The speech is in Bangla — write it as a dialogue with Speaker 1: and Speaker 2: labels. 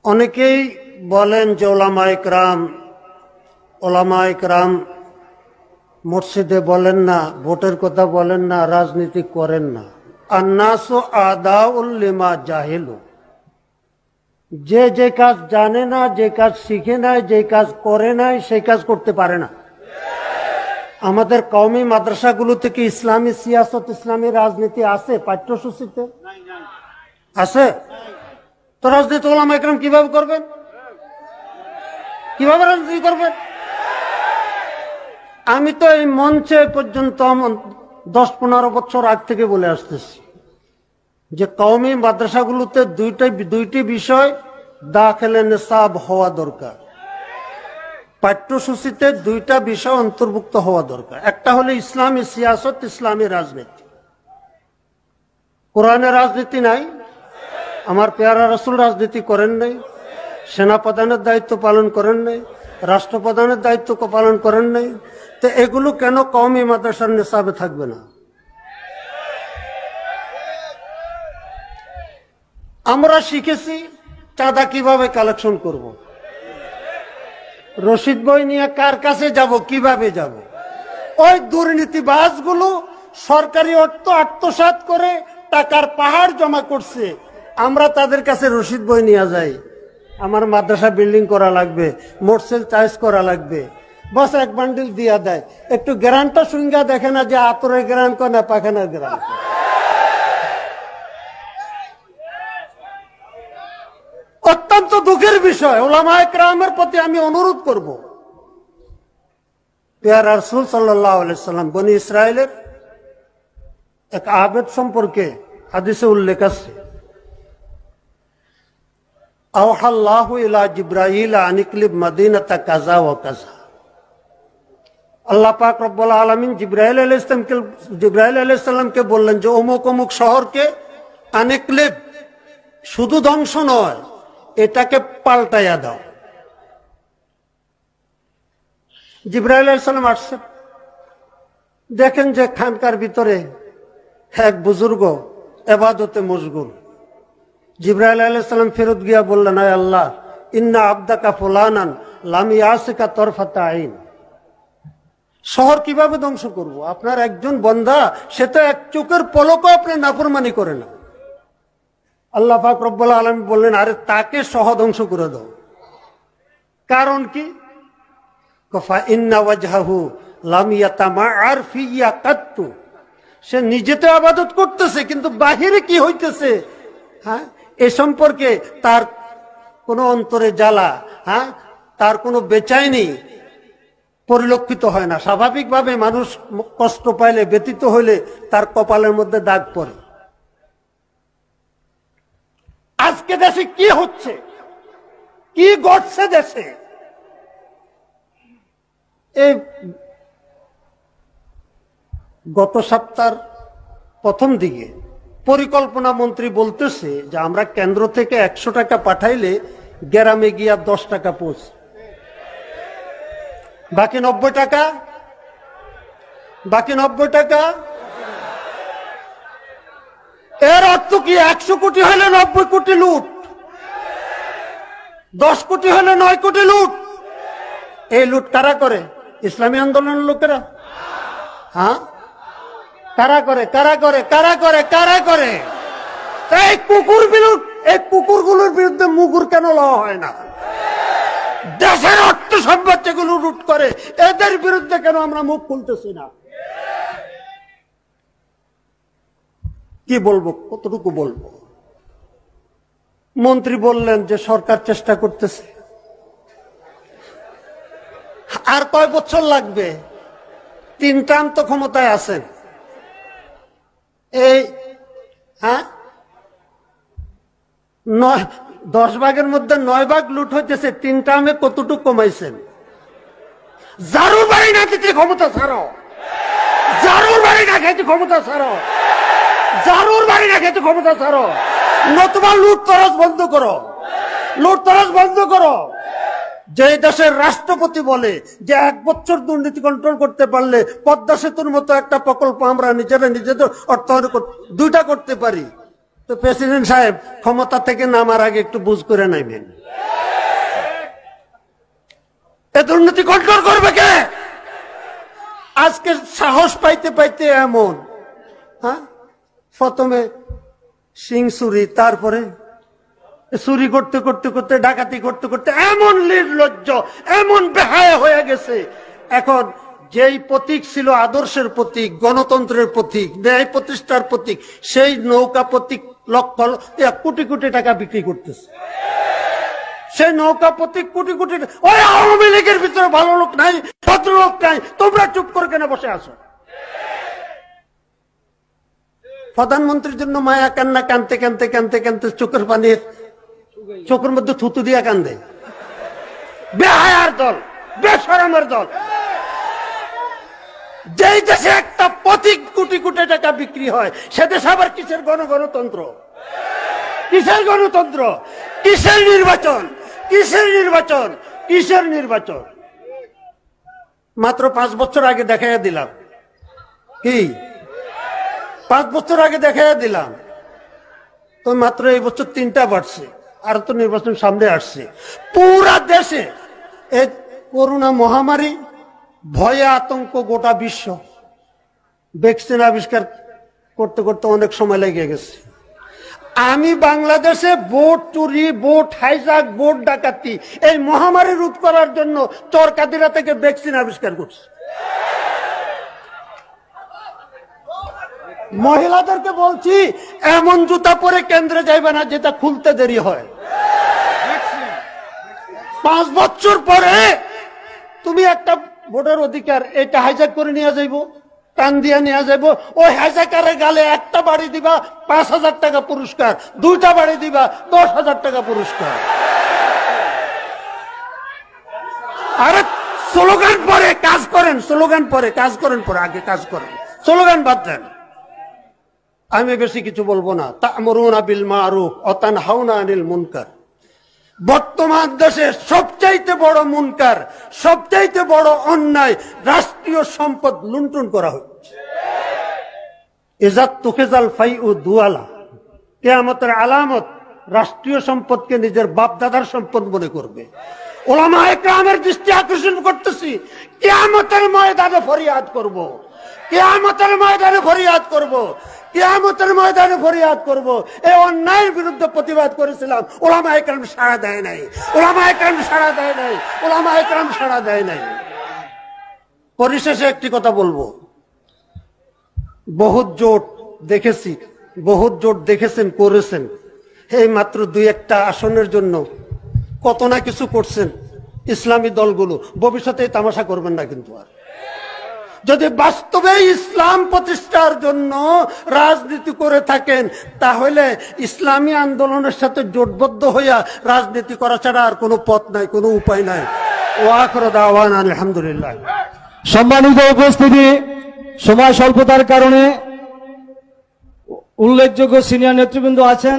Speaker 1: অনেকেই বলেন যে ওলামায়ে কেরাম মসজিদে বলেন না, ভোটের কথা বলেন না, রাজনীতি করেন না। আন্নাসু আদাউল লিমা জাহিলু, যে যে কাজ জানে না, যে কাজ শিখে নাই, যে কাজ করে নাই, সেই কাজ করতে পারে না। আমাদের কওমি মাদ্রাসাগুলোতে কি ইসলামী সিয়াসত, ইসলামী রাজনীতি আছে পাঠ্যসূচিতে? আছে? তো রাজনীতি ওলামায়ে কেরাম কিভাবে করবেন? কিভাবে রাজনীতি করবেন? আমি তো এই মঞ্চে পর্যন্ত 10-15 বছর আগ থেকে বলে আসতেছি যে কওমি মাদ্রাসাগুলোতে দুইটি বিষয় দাখিলে নিসাব হওয়া দরকার। পাঠ্যসূচিতে দুইটা বিষয় অন্তর্ভুক্ত হওয়া দরকার। একটা হলো ইসলামী সিয়াসত, ইসলামী রাজনীতি। কোরআনে রাজনীতি নাই, আমার পেয়ারা রাসূল রাজনীতি করেন নাই, সেনাপ্রধানের দায়িত্ব পালন করেন নাই, রাষ্ট্রপ্রধানের দায়িত্ব পালন করেন নাই। তো এগুলো কেন কওমি মাদ্রাসার নিসাবে থাকবে না? আমরা শিখেছি চাঁদা কিভাবে কালেকশন করব, রশিদ বই নিয়ে কার কাছে যাব, কিভাবে যাব। ওই দুর্নীতিবাজগুলো সরকারি অর্থ আত্মসাৎ করে টাকার পাহাড় জমা করছে। আমরা তাদের কাছে রশিদ বই নিয়ে যাই, আমার মাদ্রাসা বিল্ডিং করা লাগবে, মোটরসাইকেল চার্জ করা লাগবে, বস এক বান্ডিল দিয়া দেয়। একটু গ্যারান্টটা শুনগা দেখে না যে আতরের গ্যারান্ট কর না পাখানার গ্যারান্ট। অত্যন্ত দুঃখের বিষয়। ওলামায়ে কেরামের প্রতি আমি অনুরোধ করব, পেয়ারা রাসূল সাল্লাল্লাহু আলাইহি সাল্লাম বনি ইসরায়েলের এক আবেদ সম্পর্কে হাদিসে উল্লেখ আছে, আওহাল্লাহু ইলা জিবরাইল আন ইকলিব মাদিনাতা কাযা ওয়া কাযা। আল্লাহ পাক রব্বুল আলামিন জিবরাইল আলাইহিস সালামকে বললেন যে অমুক অমুক শহরকে আনিকলিব, শুধু ধ্বংস নয়, এটাকে পাল্টাইয়া দাও। জিবরাইল আলাইহিস সালাম আসছেন, দেখেন যে খানকার ভিতরে এক বুজুর্গ ইবাদতে মশগুল। জিবরাইল আলাইহিস সালাম ফেরত গিয়া বললেন, আয় আল্লাহ, ইন্না আবদাকা ফুলানান লাম ইয়াসিকা তরফাতা আইন। শহর কিভাবে ধ্বংস করব? আপনার একজন বান্দা, সে তো এক চোখের পলকও আপনি নাফরমানি করে না। আল্লাহ পাক রব্বুল আলামিন বললেন, আরে তাকে সহ ধ্বংস করে দাও। কারণ কি? কফা ইন্না ওয়াজহাহু লাম ইয়াতামাআর ফিয়া কাত্তু। সে নিজেতে ইবাদত করতেছে, কিন্তু বাহিরে কি হইতেছে, হ্যাঁ, এ সম্পর্কে তার কোনো অন্তরে জ্বালা, হ্যাঁ, তার কোনো বেচাইনি পরিলক্ষিত হয় না। স্বাভাবিকভাবে মানুষ কষ্ট পাইলে, ব্যতীত হইলে তার কপালের মধ্যে দাগ পড়ে। আজকে দেশে কি হচ্ছে, কি ঘটছে দেশে? এই গত সপ্তাহের প্রথম দিকে পরিকল্পনা মন্ত্রী বলতেছে যে আমরা কেন্দ্র থেকে 100 টাকা পাঠাইলে গ্রামে গিয়া 10 টাকা পৌঁছে, বাকি 90 টাকা, বাকি 90 টাকা। এর অর্থ কি? 100 কোটি হলে 90 কোটি লুট, 10 কোটি হলে 9 কোটি লুট। এই লুট কারা করে? ইসলামী আন্দোলনের লোকেরা। হ্যাঁ, কারা করে? কারা করে? কারা করে? কারা করে? এই কুকুর বিলুট, এই কুকুরগুলোর বিরুদ্ধে মুগুর কেন লওয়া হয় না? দেশের অর্থ সম্পদ যেগুলো লুট করে, এদের বিরুদ্ধে কেন আমরা মুখ খুলতেছি না? কি বলবো, কতটুকু বলবো? মন্ত্রী বললেন যে সরকার চেষ্টা করতেছে। আর কয় বছর লাগবে? 3 টার্ম তো ক্ষমতায় আছেন। এই 10 ভাগের মধ্যে 9 ভাগ লুট হইতেছে, 3 টার্মে কতটুকু কমাইছেন? জারুর বাড়ি না খেতে ক্ষমতা ছাড়ো, জারুর বাড়ি না খেতে ক্ষমতা ছাড়ো, জারুর বাড়ি না খেতে ক্ষমতা ছাড়ো, নতুবা লুট তরাজ বন্ধ করো, লুট তরাজ বন্ধ করো। যে দেশের রাষ্ট্রপতি বলে যে 1 বছর দুর্নীতি কন্ট্রোল করতে পারলে পদ্মা সেতুর মতো একটা প্রকল্প আমরা নিজেদের অর্থায়ন 2টা করতে পারি, তো প্রেসিডেন্ট সাহেব ক্ষমতা থেকে নামার আগে একটু বুঝ করে নাইবেন। এ দুর্নীতি কন্ট্রোল করবে কে? আজকে সাহস পাইতে পাইতে এমন, হ্যাঁ, প্রথমে সিং চুরি, তারপরে চুরি করতে করতে করতে ডাকাতি করতে করতে এমন নির্লজ্জ, এমন বেহায়া হয়ে গেছে। এখন যেই প্রতীক ছিল আদর্শের প্রতীক, গণতন্ত্রের প্রতীক, ন্যায় প্রতিষ্ঠার প্রতীক, সেই নৌকা প্রতীক লক্ষ কোটি কোটি টাকা বিক্রি করতেছে। সেই নৌকা প্রতীক কোটি কোটি, ওই আওয়ামী লীগের ভিতরে ভালো লোক নাই, ভদ্রলোক নাই, তোমরা চুপ করে কেন বসে আছো? প্রধানমন্ত্রীর জন্য মায়া কান্না কানতে কানতে কানতে কানতে চোখের পানি, চোখের মধ্যে থুতু দিয়া কান্দে। বেহায়ার দল, বেশরমের দল। যেই দেশে একটা প্রতীক কোটি কোটি টাকা বিক্রি হয়, সে দেশে আবার কিসের গণতন্ত্র, কিসের গণতন্ত্র, কিসের নির্বাচন, কিসের নির্বাচন, কিসের নির্বাচন? মাত্র 5 বছর আগে দেখাইয়া দিলাম, কি 5 বছর আগে দেখাইয়া দিলাম, তো মাত্র এই বছর 3টা বাড়ছে, আর তো নির্বাচন সামনে আসছে। পুরা দেশে এই করোনা মহামারী, ভয়ে আতঙ্ক গোটা বিশ্ব। ভ্যাকসিন আবিষ্কার করতে করতে অনেক সময় লেগে গেছে। আমি বাংলাদেশে ভোট চুরি, ভোট হাইজাক, ভোট ডাকাতি, এই মহামারী রোধ করার জন্য চরকাদিরা থেকে ভ্যাকসিন আবিষ্কার করছে। মহিলাদেরকে বলছি, এমন জুতা পরে কেন্দ্রে যাইবে না যেটা খুলতে দেরি হয়। 5 বছর পরে তুমি একটা ভোটের অধিকার, এটা হাইজাক করে নিয়ে যাইব, টান দিয়া নিয়ে যাইব। ওই হাইজাকারের গালে একটা বাড়ি দিবা 5,000 টাকা পুরস্কার, 2টা বাড়ি দিবা 10,000 টাকা পুরস্কার। আরে স্লোগান পরে কাজ করেন, স্লোগান পরে কাজ করেন, পরে আগে কাজ করেন, স্লোগান বাদ দেন। আমি বেশি কিছু বলবো না। তা'মুরুনা বিল মারুফ ওয়া তানহাউনা আনিল মুনকার। বর্তমান দেশে সবচাইতে বড় মুনকার, সবচাইতে বড় অন্যায়, রাষ্ট্রীয় সম্পদ লুণ্ঠন করা হচ্ছে। ইজাত তুখিজাল ফাইউ দুয়ালা, কিয়ামতের আলামত রাষ্ট্রীয় সম্পদকে নিজের বাপ দাদার সম্পদ মনে করবে। উলামায়ে কেরামের দৃষ্টি আকর্ষণ করতেছি, কিয়ামতের ময়দানে ফরিয়াদ করব, কিয়ামতের ময়দানে ফরিয়াদ করব, কিয়ামতের ময়দানে ফরিয়াদ করব। এই অন্যায়ের বিরুদ্ধে প্রতিবাদ করেছিলাম, উলামায়ে কেরাম সাড়া দেয় নাই, উলামায়ে কেরাম সাড়া দেয় নাই, উলামায়ে কেরাম সাড়া দেয় নাই। পরিশেষে একটি কথা বলবো, বহুত জোট দেখেছি, বহুত জোট দেখেছেন, করেছেন। এই মাত্র 2-1টা আসনের জন্য কত না কিছু করছেন ইসলামী দলগুলো। ভবিষ্যতে তামাশা করবেন না কিন্তু। আর যদি বাস্তবে ইসলাম প্রতিষ্ঠার জন্য রাজনীতি করে থাকেন, তাহলে ইসলামী আন্দোলনের সাথে জোটবদ্ধ হইয়া রাজনীতি করা ছাড়া আর কোনো পথ নাই, কোনো উপায় নাই। ওয়া আখিরু দাওয়ানা আলহামদুলিল্লাহ।
Speaker 2: সম্মানিত উপস্থিতি, সময় স্বল্পতার কারণে উল্লেখযোগ্য সিনিয়র নেতৃবৃন্দ আছেন।